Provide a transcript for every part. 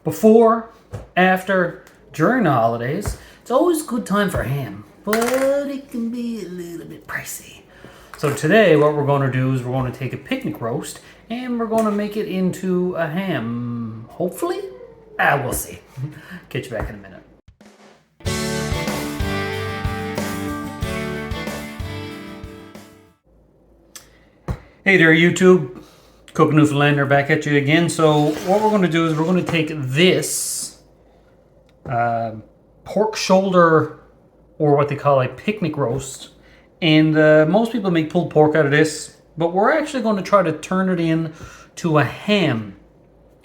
Before, after, during the holidays, it's always a good time for ham, but it can be a little bit pricey. So today what we're going to do is we're going to take a picnic roast and we're going to make it into a ham, hopefully? We'll see. Catch you back in a minute. Hey there, YouTube. Cooking Newfoundlander back at you again. So what we're going to do is we're going to take this pork shoulder, or what they call a picnic roast, and most people make pulled pork out of this, but we're actually going to try to turn it in to a ham.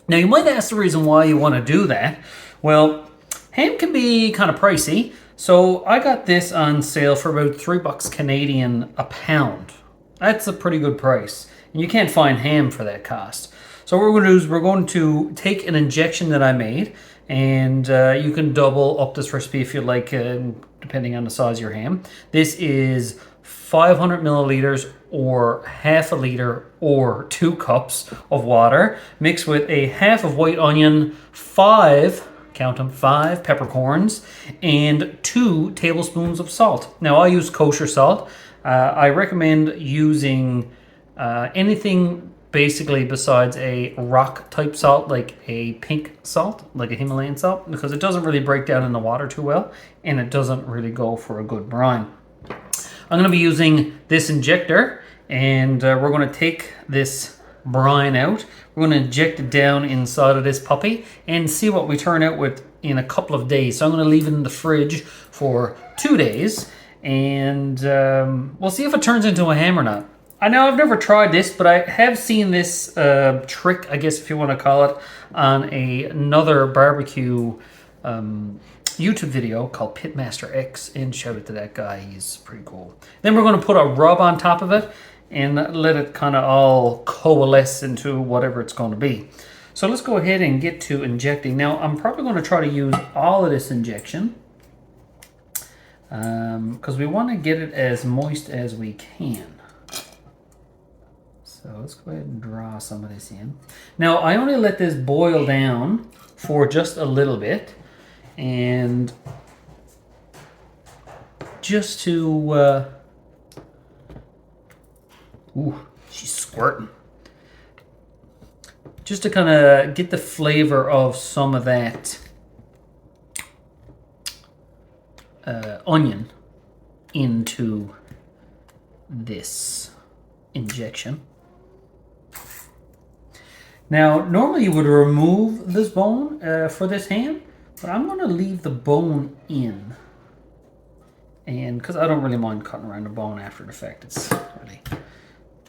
Now you might ask the reason why you want to do that. Well, ham can be kind of pricey, so I got this on sale for about $3 Canadian a pound. That's a pretty good price. And you can't find ham for that cost. So what we're going to do is we're going to take an injection that I made, and you can double up this recipe if you like, depending on the size of your ham. This is 500 milliliters or half a liter or 2 cups of water mixed with a half of white onion, 5, count them, 5 peppercorns, and 2 tablespoons of salt. Now I use kosher salt. I recommend using anything basically besides a rock type salt, like a pink salt, like a Himalayan salt, because it doesn't really break down in the water too well, and it doesn't really go for a good brine. I'm going to be using this injector, and we're going to take this brine out. We're going to inject it down inside of this puppy and see what we turn out with in a couple of days. So I'm going to leave it in the fridge for 2 days, and we'll see if it turns into a ham or not. I know I've never tried this, but I have seen this trick, I guess if you want to call it, on another barbecue YouTube video called Pitmaster X, and shout out to that guy, he's pretty cool. Then we're going to put a rub on top of it and let it kind of all coalesce into whatever it's going to be. So let's go ahead and get to injecting. Now I'm probably going to try to use all of this injection because we want to get it as moist as we can. So let's go ahead and draw some of this in. Now I only let this boil down for just a little bit, and just to ooh, she's squirting. Just to kind of get the flavor of some of that onion into this injection. Now, normally you would remove this bone for this ham, but I'm going to leave the bone in. And because I don't really mind cutting around the bone after the fact, it's really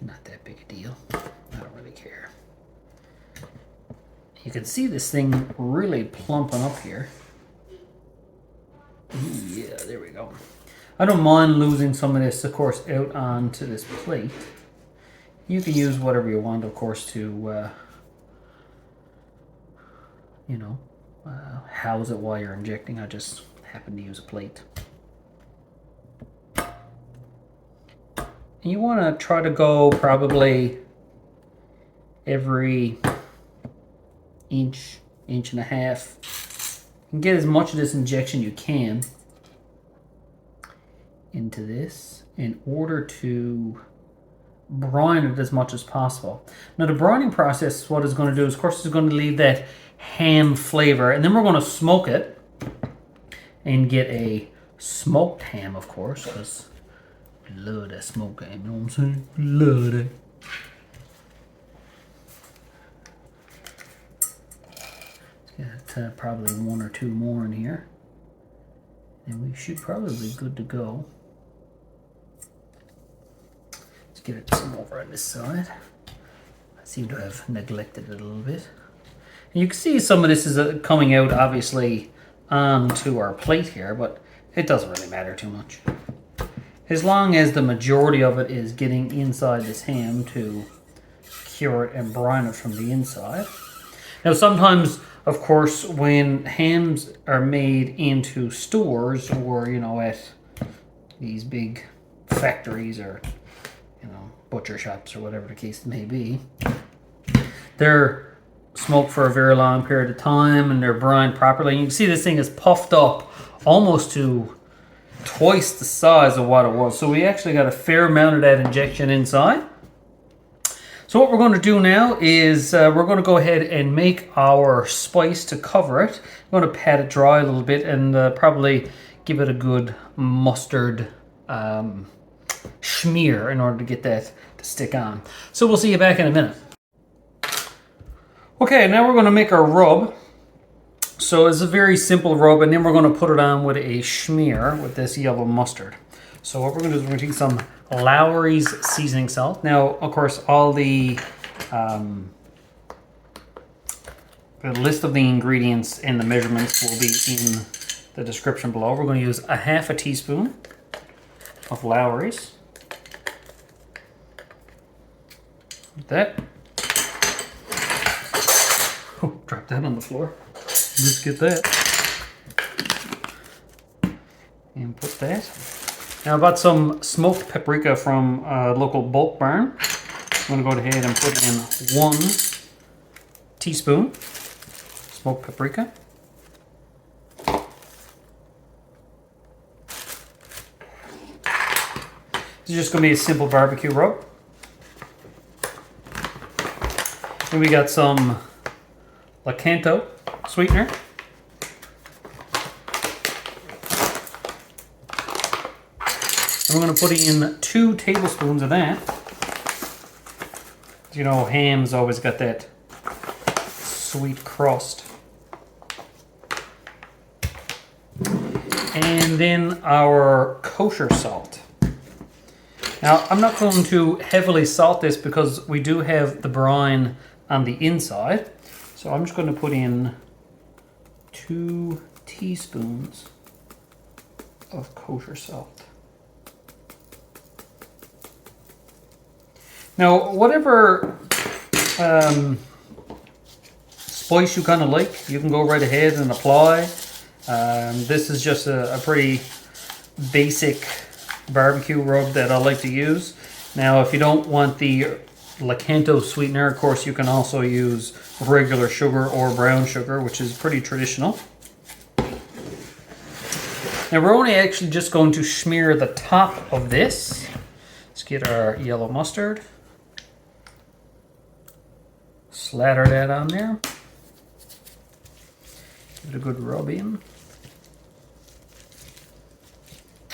not that big a deal. I don't really care. You can see this thing really plumping up here. Yeah, there we go. I don't mind losing some of this, of course, out onto this plate. You can use whatever you want, of course, to house it while you're injecting. I just happen to use a plate. And you want to try to go probably every inch and a half, and get as much of this injection you can into this in order to brine it as much as possible. Now the brining process, what it's going to do is, of course, it's going to leave that ham flavor, and then we're going to smoke it and get a smoked ham, of course, because I love that smoked ham, you know what I'm saying? Love it. Got probably 1 or 2 more in here, and we should probably be good to go. Let's get it some over on this side. I seem to have neglected it a little bit. And you can see some of this is coming out obviously onto our plate here, but it doesn't really matter too much. As long as the majority of it is getting inside this ham to cure it and brine it from the inside. Now sometimes, of course, when hams are made into stores, or at these big factories, or butcher shops, or whatever the case may be, they're smoke for a very long period of time and they're brined properly. And you can see this thing is puffed up almost to twice the size of what it was. So we actually got a fair amount of that injection inside. So what we're going to do now is we're going to go ahead and make our spice to cover it. I'm going to pat it dry a little bit and probably give it a good mustard smear in order to get that to stick on. So we'll see you back in a minute. Okay, now we're going to make our rub. So it's a very simple rub, and then we're going to put it on with a smear with this yellow mustard. So what we're going to do is we're going to take some Lawry's seasoning salt. Now, of course, all the list of the ingredients and the measurements will be in the description below. We're going to use a half a teaspoon of Lawry's. Like that. Oh, drop that on the floor. Just get that. And put that. Now I bought some smoked paprika from a local bulk barn. I'm going to go ahead and put in 1 teaspoon smoked paprika. This is just going to be a simple barbecue rub. Then we got some lakanto sweetener. And we're going to put in 2 tablespoons of that. You know, ham's always got that sweet crust. And then our kosher salt. Now, I'm not going to heavily salt this because we do have the brine on the inside. So I'm just going to put in 2 teaspoons of kosher salt. Now, whatever spice you kind of like, you can go right ahead and apply. This is just a pretty basic barbecue rub that I like to use. Now, if you don't want the lakanto sweetener, of course, you can also use regular sugar or brown sugar, which is pretty traditional. Now, we're only actually just going to smear the top of this. Let's get our yellow mustard. Slather that on there. Give it a good rub in.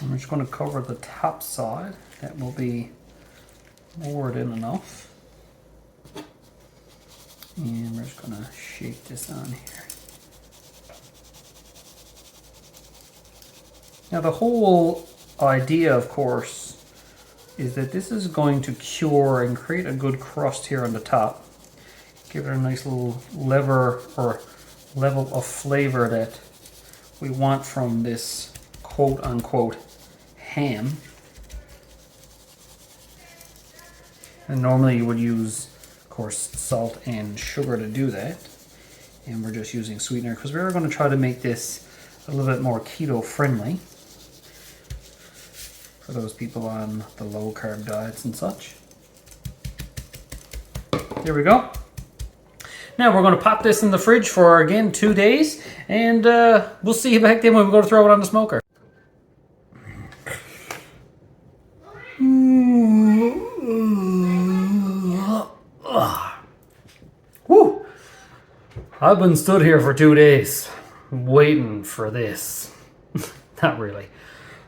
And we're just going to cover the top side. That will be more than enough. And we're just going to shake this on here. Now the whole idea, of course, is that this is going to cure and create a good crust here on the top. Give it a nice little level of flavor that we want from this quote-unquote ham. And normally you would use, of course, salt and sugar to do that. And we're just using sweetener because we're going to try to make this a little bit more keto friendly for those people on the low carb diets and such. There we go. Now we're going to pop this in the fridge for, again, 2 days, and we'll see you back then when we go to throw it on the smoker. Woo! I've been stood here for 2 days waiting for this. Not really. So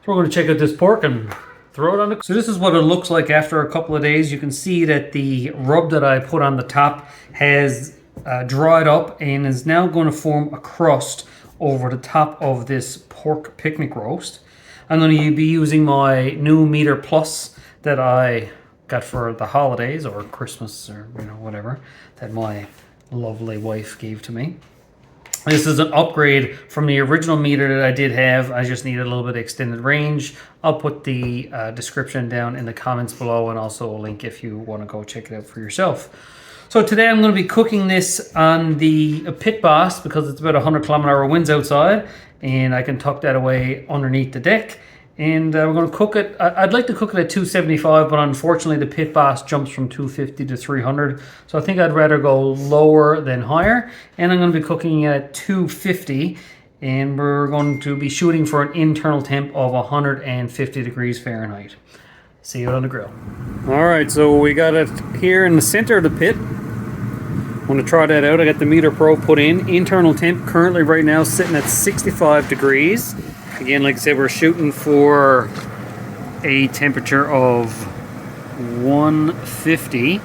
we're going to check out this pork and throw it on the... So this is what it looks like after a couple of days. You can see that the rub that I put on the top has dried up and is now going to form a crust over the top of this pork picnic roast. I'm going to be using my new Meter Plus that I got for the holidays or Christmas or whatever that my lovely wife gave to me. This is an upgrade from the original meter that I did have. I just needed a little bit of extended range. I'll put the description down in the comments below and also a link if you want to go check it out for yourself. So today I'm going to be cooking this on the pit boss because it's about 100 km/h winds outside and I can tuck that away underneath the deck. And we're going to cook it. I'd like to cook it at 275, but unfortunately the pit boss jumps from 250 to 300. So I think I'd rather go lower than higher. And I'm going to be cooking at 250. And we're going to be shooting for an internal temp of 150 degrees Fahrenheit. See you on the grill. All right, so we got it here in the center of the pit. I'm going to try that out. I got the meter probe put in. Internal temp currently right now sitting at 65 degrees. Again, like I said, we're shooting for a temperature of 150.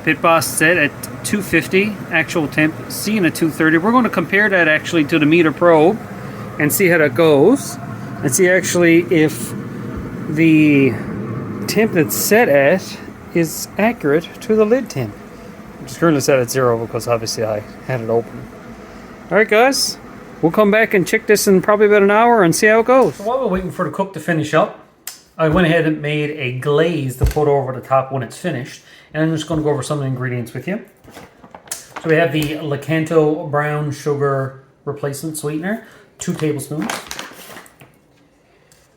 Pit boss set at 250. Actual temp seen at 230. We're going to compare that actually to the meter probe and see how that goes. And see actually if the temp that's set at is accurate to the lid temp. It's currently set at 0 because obviously I had it open. Alright guys, we'll come back and check this in probably about an hour and see how it goes. So while we're waiting for the cook to finish up, I went ahead and made a glaze to put over the top when it's finished. And I'm just going to go over some of the ingredients with you. So we have the lakanto brown sugar replacement sweetener, 2 tablespoons.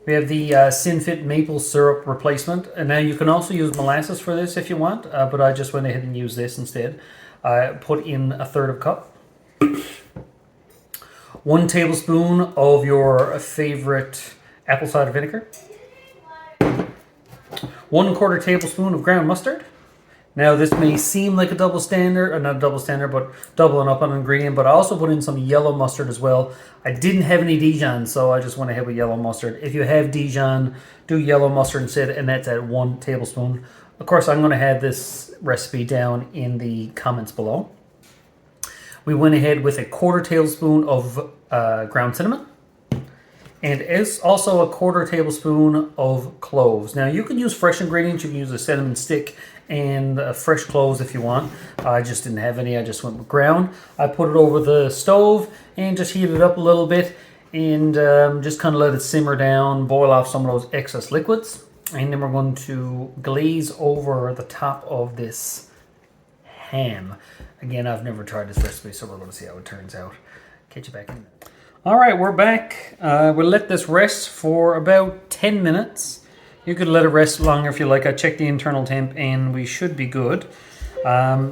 We have the sinfit maple syrup replacement, and now you can also use molasses for this if you want, but I just went ahead and used this instead. I put in 1/3 cup. 1 tablespoon of your favorite apple cider vinegar. 1/4 tablespoon of ground mustard. Now this may seem like a double standard, or not a double standard, but doubling up on an ingredient, but I also put in some yellow mustard as well. I didn't have any Dijon, so I just went ahead with yellow mustard. If you have Dijon, do yellow mustard instead, and that's at 1 tablespoon. Of course, I'm going to have this recipe down in the comments below. We went ahead with 1/4 tablespoon of ground cinnamon. And it's also 1/4 tablespoon of cloves. Now you can use fresh ingredients. You can use a cinnamon stick and fresh cloves if you want. I just didn't have any. I just went with ground. I put it over the stove and just heat it up a little bit and just kind of let it simmer down, boil off some of those excess liquids. And then we're going to glaze over the top of this ham. Again, I've never tried this recipe, so we're going to see how it turns out. Catch you back in a minute. All right, we're back. We'll let this rest for about 10 minutes. You could let it rest longer if you like. I checked the internal temp and we should be good.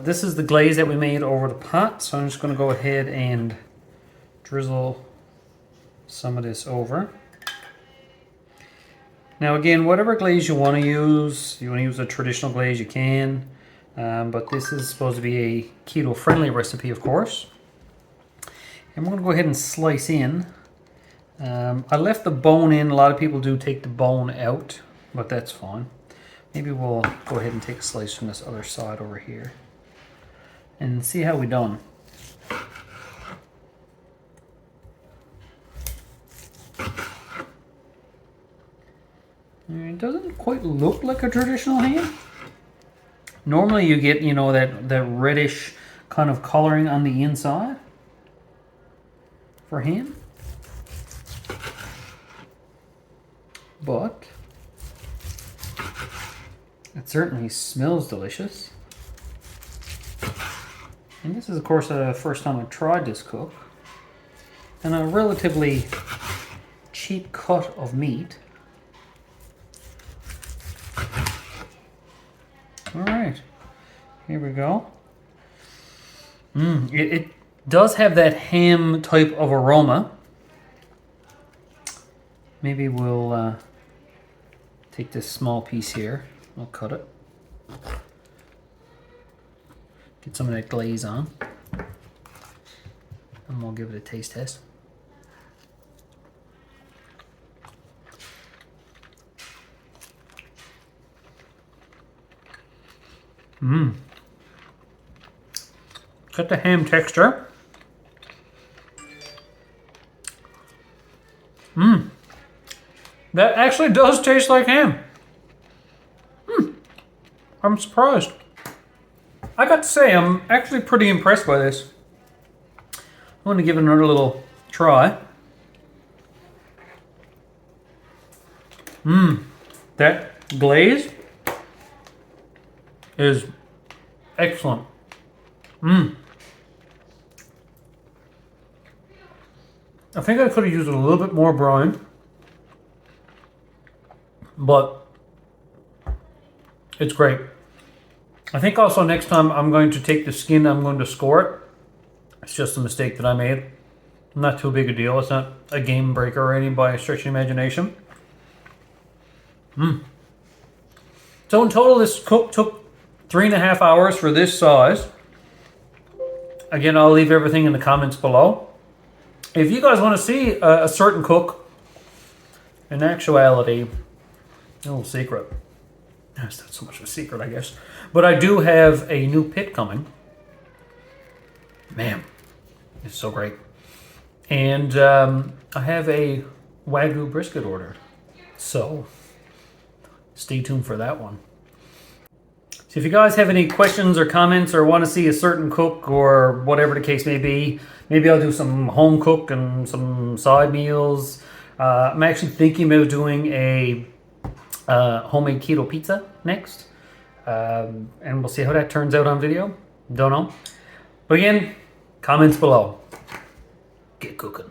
This is the glaze that we made over the pot, so I'm just going to go ahead and drizzle some of this over. Now again, whatever glaze you want to use a traditional glaze, you can. But this is supposed to be a keto-friendly recipe, of course. And we're going to go ahead and slice in. I left the bone in. A lot of people do take the bone out, but that's fine. Maybe we'll go ahead and take a slice from this other side over here and see how we done. It doesn't quite look like a traditional ham. Normally you get, you know, that reddish kind of coloring on the inside for ham. But it certainly smells delicious. And this is, of course, the first time I've tried this cook. And a relatively cheap cut of meat. All right, here we go. It does have that ham type of aroma. Maybe we'll take this small piece here. We'll cut it. Get some of that glaze on. And we'll give it a taste test. Got the ham texture. That actually does taste like ham. I'm surprised. I got to say, I'm actually pretty impressed by this. I'm going to give it another little try. That glaze is excellent. I think I could have used a little bit more brine. but it's great. I think also next time I'm going to take the skin, I'm going to score it. It's just a mistake that I made. Not too big a deal. It's not a game breaker or any by a stretch of imagination. So in total, this cook took 3.5 hours for this size. Again, I'll leave everything in the comments below. If you guys want to see a certain cook, in actuality, a little secret. It's not so much of a secret, I guess. But I do have a new pit coming. Man, it's so great. And I have a Wagyu brisket ordered. So stay tuned for that one. So if you guys have any questions or comments or want to see a certain cook or whatever the case may be, maybe I'll do some home cook and some side meals. I'm actually thinking about doing a homemade keto pizza next. And we'll see how that turns out on video. Don't know. But again, comments below. Get cooking.